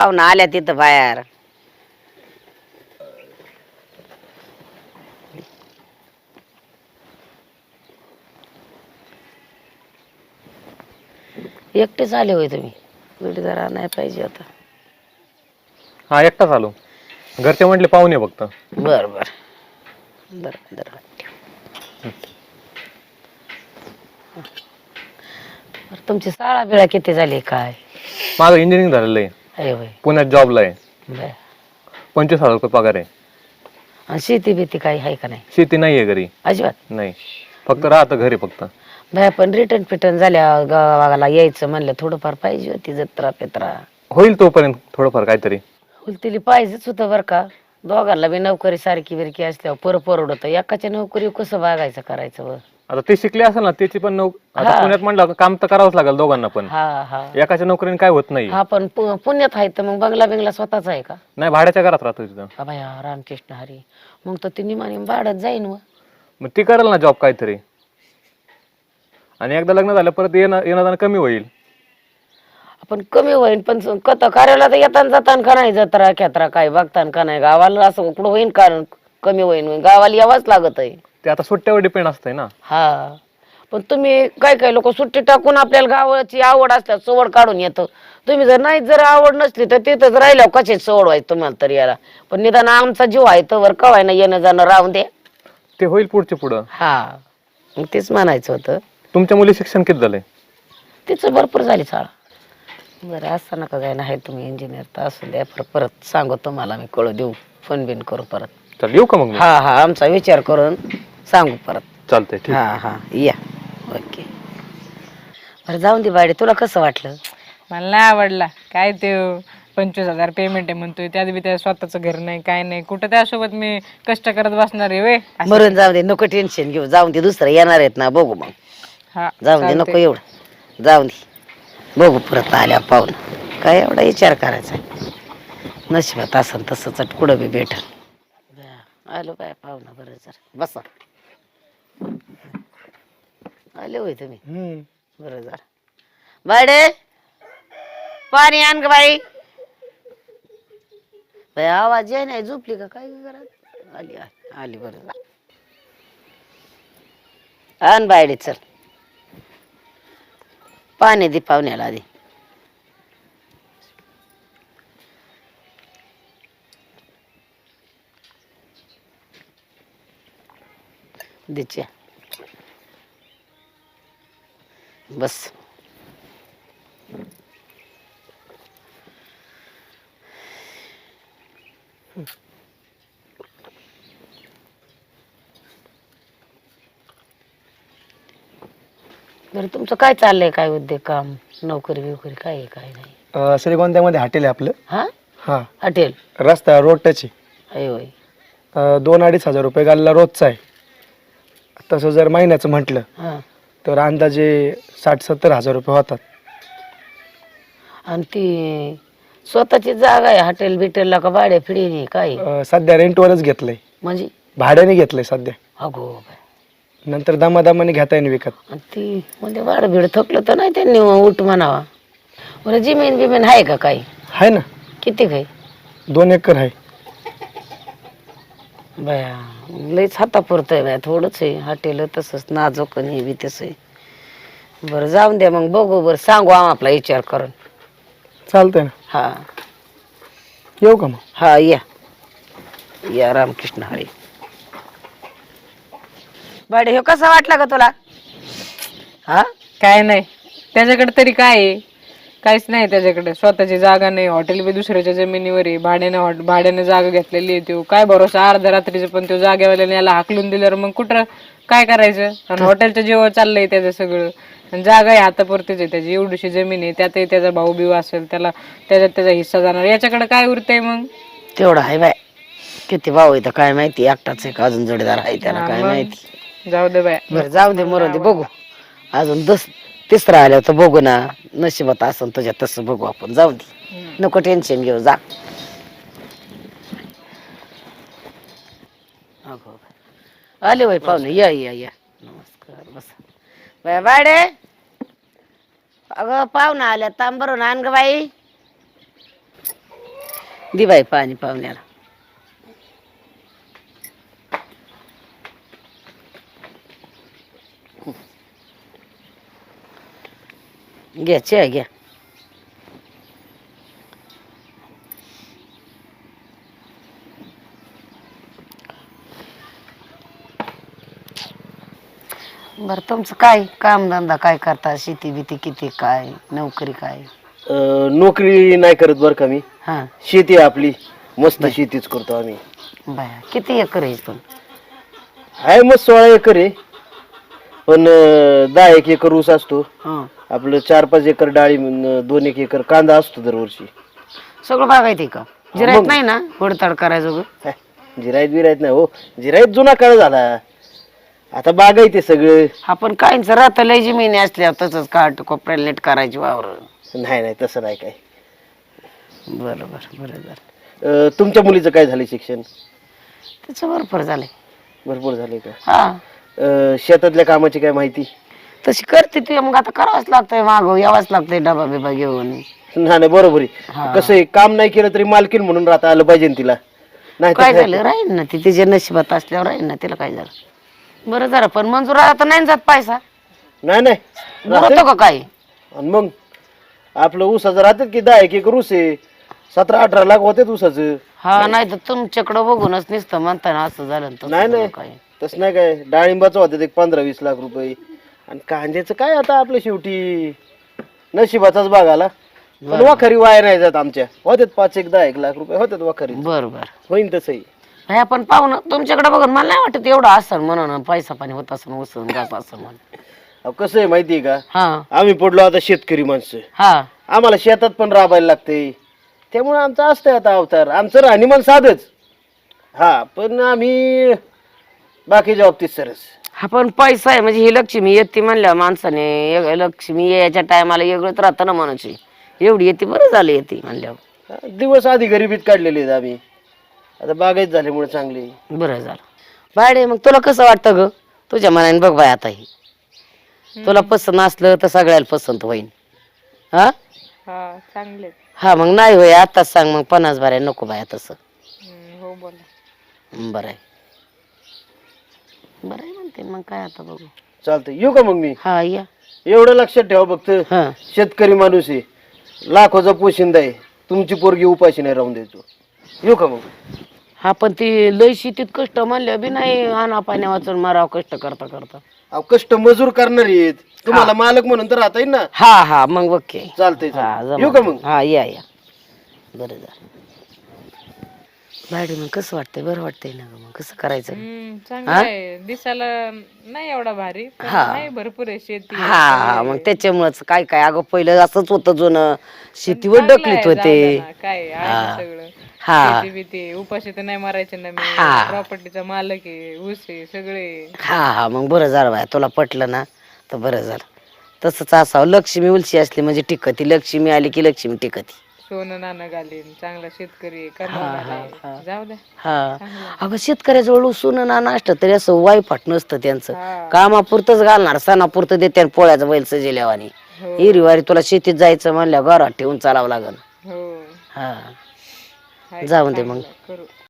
पाहुणा आल्या तिथं बाहेर. एकटेच आले होय तुम्ही? जोडीदार आणाय पाहिजे होता. हा एकटाच आलो. घरचे म्हटले पाहुणे फक्त. बर बर बर बर. तुमची शाळा बिळा किती झाली काय? माझं इंजिनिअरिंग झालेलं आहे. अरे होय. पुण्यात जॉबला आहे. बर. 25,000 रुपये पगार आहे. आणि शेती बिती काही आहे का नाही? शेती नाहीये घरी. अजिबात नाही, फक्त राहतं घरी फक्त. बाय पण रिटर्न पिटर्न झाल्या गावाला यायचं म्हणलं थोडंफार पाहिजे होती जत्रा पेत्रा. होईल तोपर्यंत थोडंफार काहीतरी. तिला पाहिजेच होतं बरं का. दोघांना बी नोकरी सारखी बिरकी असल्यावर परवडत. एकाच्या नोकरी कसं बघायचं करायचं व. आता ते शिकले असेल ना त्याची पण आता हा. पुण्यात म्हणलं काम तर करावंच लागेल दोघांना पण. हा हा एकाच्या नोकरीने काय होत नाही. हा पण पुण्यात आहे तर मग बंगला बिंगला स्वतःच आहे का? नाही, भाड्याच्या घरात राहतो तिथं. हा बाया रामकृष्ण हरी. मग तर ती निमानी भाड्यात जाईन व. मग ती करेल ना जॉब काहीतरी. आणि एकदा लग्न झालं परत येणं जाणं कमी होईल. आपण कमी होईन पण कथा कार्याला तर येताना जाताना का नाही जत्रा खेत्रा काय बघताना का नाही गावाला असं कुठं होईन कारण कमी होईन गावाला यावाच लागत आहे. ते आता सुट्ट्यावर डिपेंड असतंय ना. हा पण तुम्ही काय काय लोक सुट्टी टाकून आपल्याला गावाची आवड असल्या सवड काढून येतं. तुम्ही जर नाही जर आवड नसली तर तिथंच राहिल्यावर कशी सवड व्हायची तुम्हाला तरी याला. पण निदान आमचा जीव आहे तर कवाय ना येणं जाणं राहून दे. ते होईल पुढचे पुढं. हा मग तेच म्हणायचं होतं. तुमच्या मुली शिक्षण किती झालंय? तिचं भरपूर झाली शाळा. बरं असं नका जायला आहे तुम्ही इंजिनियर तर असू द्या. परत सांगू तुम्हाला मी कळू देऊ फोन बिन करू परत. चल येऊ का मग? हा हा आमचा विचार करून सांगू परत. चालतंय ठीक. हा हा या ओके. बरं जाऊन दे बाडे. तुला कसं वाटलं? मला नाही आवडला. काय ते 25,000 पेमेंट आहे म्हणतोय. त्यात बी त्या स्वतःच घर नाही काय नाही. कुठं त्यासोबत मी कष्ट करत बसणार आहे वे. मरून जाऊ दे नको टेन्शन घेऊ. जाऊन दे दुसरं येणार आहेत ना बघू मग. हा जाऊन दे नको एवढं. जाऊन दे बघू परत आल्या पाहून. काय एवढा विचार करायचा. नशिबात असं तसं चटकुडं बी भेटल. आलो बाय पाहुणा. बरं जर बसा. आले होय तुम्ही? बरं जर बाडे पाणी आण ग बाई. बाई आवाज आहे नाही. झोपली का काय घरात? आली आली बरं जा. आण बायडे चल. पाणी दे पाहुण्याला आधी. दिच्या बस. बरं तुमचं काय चाललंय? काय उद्योग काम नोकरी बिवकरी काय आहे काय नाही? श्रीगोंद्यामध्ये हॉटेल आहे आपलं. हा हा हॉटेल रस्ता रोड टच आहे होय. आहे. 2-2.5 हजार रुपये गाडीला रोजचा आहे. तसं जर महिन्याचं म्हटलं हा तर अंदाजे 60-70 हजार रुपये होतात. आणि ती स्वतःची जागा आहे हॉटेल बिटेलला का भाड्या फिडीने काय? सध्या रेंटवरच घेतलंय. म्हणजे भाड्याने घेतलंय सध्या. अगो बाई. नंतर दमादमाने घेता येईल विकत. आणि ती म्हणजे भाडं भिड थकलं तर नाही त्यांनी उठ म्हणावा. बरं जमीन बिमीन आहे का काही? आहे ना, किती काय? 2 एकर आहे. बया लयच हाता पुरतंय बाया. थोडंच आहे हॉटेल तसंच नाजूक आणि बी तसं आहे. बरं जाऊन द्या मग बघू. बरं सांगू आपला विचार करून. चालतंय ना. हा येऊ का मग? हा या या रामकृष्ण हरी. बाडे हे कसा वाटला का तुला? हा काय नाही त्याच्याकडे तरी काय आहे? काहीच नाही त्याच्याकडे. स्वतःची जागा नाही. हॉटेल बी दुसऱ्याच्या जमिनीवर आहे. भाड्याने जागा घेतलेली आहे. तो काय भरोसा अर्ध्या रात्रीचं पण तो जागेवाल्याने याला हाकलून दिल्यावर मग कुठं काय करायचं? आणि हॉटेलच्या जीवावर चाललंय त्याचं सगळं. आणि जागा आहे हातापुरतीच आहे त्याची. एवढीशी जमीन आहे. त्यातही त्याचा भाऊ बिऊ असेल त्याला त्याच्यात त्याचा हिस्सा जाणार. याच्याकडे काय उरतंय मग? तेवढं आहे बाय. किती भाऊ आहे तर काय माहिती. एकटाच आहे का अजून जोडीदार आहे त्याला काय माहिती. जाऊ दे बाय. बरं जाऊ दे मरू दे बघू. अजून तिसरं आलं तर बघू ना. नशिबात असं तुझ्या तसं बघू आपण. जाऊ दे नको टेन्शन घेऊ जा. आले वय पाहुणे. या या या नमस्कार बसा. बाय बाडे अगं पाहुणा आल्या तांबरून आण ग बाई. दिवाय पाणी पाहुण्याला. घ्या चहा घ्या. बरं तुमचं काय कामधंदा काय करता? शेती बिती किती, काय नोकरी काय? नोकरी नाही करत बरं का मी. हा शेती आहे आपली, मस्त शेतीच करतो आम्ही. बाया किती एकर आहे पण? आहे मग 16 एकर आहे, पण 10 एकर ऊस असतो. हं. आपलं 4-5 एकर डाळिंब, 2-1 एकर कांदा असतो दरवर्षी. सगळं बागायत का? जिरायत नाही ना गोडताड करायचं? जिरायत बिरायत नाही हो, जिरायत जुना काळ झाला, आता बागायते सगळं. आपण काहींच राहतं लय जमिनी असल्या तसंच काट कोपऱ्याला नीट करायची वावर. नाही नाही तसं नाही काय. बरोबर बरोबर. तुमच्या मुलीचं काय झालं शिक्षण? त्याचं भरपूर झालंय. भरपूर झाले का? हा शेतातल्या कामाची काय माहिती? तशी करते ती, मग आता करावंच लागतंय, मागं यावंच लागतंय डबा बिबा घेऊन. नाही बरोबर आहे. कसं आहे, काम नाही केलं तरी मालकीन म्हणून राहता आलं पाहिजे ना तिला. नाही तर काय झालं राहील ना ती, तिच्या नशिबात असल्यावर राहील ना. तिला काय झालं? बरं झालं, पण मंजूर आता नाही जात पैसा. नाही नाही बरं का काय? आणि मग आपलं ऊसाचं राहतात की 10 एकर ऊस आहे, 17-18 लाख होते ऊसाचं. हा नाही तर तुमच्याकडं बघूनच नुसतं म्हणताना असं झालं ना तसं नाही झालं नाही काय. तसं नाही काय, डाळिंबाचं होते 15-20 लाख रुपये, आणि कांद्याचं काय आता आपलं शेवटी नशिबाचाच भाग आला. पण वाखरी वाया नाही जात आमच्या, होत्यात 5-10 लाख रुपये होत्यात वाखरी. बरोबर. होईन तसंही. हे आपण पाहुणं तुमच्याकडे बघून मला नाही वाटत एवढं असं म्हणून पैसा पाणी होत असं उचलून घास असं म्हणून. अहो, कसं आहे माहितीये का, हा आम्ही पडलो आता शेतकरी माणसं, हा आम्हाला शेतात पण राबायला लागते, त्यामुळे आमचं असतंय आता अवतार, आमचं राहणीमान साधच. हा पण आम्ही बाकीच्या बाबतीत सरस. हा पण पैसा आहे म्हणजे ही लक्ष्मी येते म्हणल्या माणसाने, लक्ष्मी याच्या टायमाला वेगळंच राहतं ना म्हणायची. एवढी येते बरं झालं येते म्हणल्यावर. दिवस आधी गरिबीत काढलेले आहेत आम्ही, आता बागायत झाल्यामुळे चांगली. बरं झालं. बायडे मग तुला कसं वाटतं ग? तुझ्या मनाने बघ बाय आता ही, तुला पसंत असलं तर सगळ्याला पसंत होईल. हा हा चांगले. हा मग नाही होय आताच सांग, मग 50 बाऱ्या नको बाया तसं. हो बोला. बरं आहे बरं आहे म्हणते, मग काय आता बघू. चालतंय, येऊ का मग मी? हा या. एवढं लक्षात ठेवा फक्त, हा शेतकरी माणूस आहे, लाखोचा पोशिंदा आहे, तुमची पोरगी उपाशी नाही राहून द्यायचो. येऊ का मग? हा पण ती लय शेतीत कष्ट म्हणल्या बी नाही, आणा पाण्या वाचून मारावं कष्ट करता करता. अहो कष्ट मजूर करणारी आहेत, तुम्हाला मालक म्हणून तर राहता येईल ना. हा हा मग बघ की. चालतंय हा चालतंय. येऊ का मग? हा या या. बरं झालं. बायडे मग कसं वाटतंय? बरं वाटतंय ना ग? मग कसं करायचं? चांगलं आहे, दिसायला नाही एवढा भारी, पण आहे भरपूर आहे शेती. हा हा मग त्याच्यामुळेच काय काय अगं पहिलं असंच होतं जुनं, शेतीवर चांगलं आहे, डकलीत जाऊ होते. दे ना, काय आहे सगळं. हा शेती बिती उपाशी तर नाही मारायचे ना मी, हा. प्रॉपर्टीचा मालक आहे, ऊस आहे सगळे. हा हा मग बरं झालं बाय, तुला पटलं ना तर बरं झालं. तसंच असावं, लक्ष्मी उलशी असली म्हणजे टिकती, लक्ष्मी आली की लक्ष्मी टिकती. सोनं नाणं घालीन, चांगला शेतकरी कमवणार आहे. जाऊ द्या. हा अगं शेतकऱ्याजवळ सोनं नाणं असतं तरी असं वाईफाट नसतं त्यांचं. हा. कामापुरतच घालणार, सणापुरतं देते आणि पोळ्याचा बैल सजेल्यावानी. हो. हिरवारी तुला शेतीत जायचं म्हणल्या घरात ठेवून चालावं लागल. हो हा हाय, जाऊन दे मग. चांगलं, करू.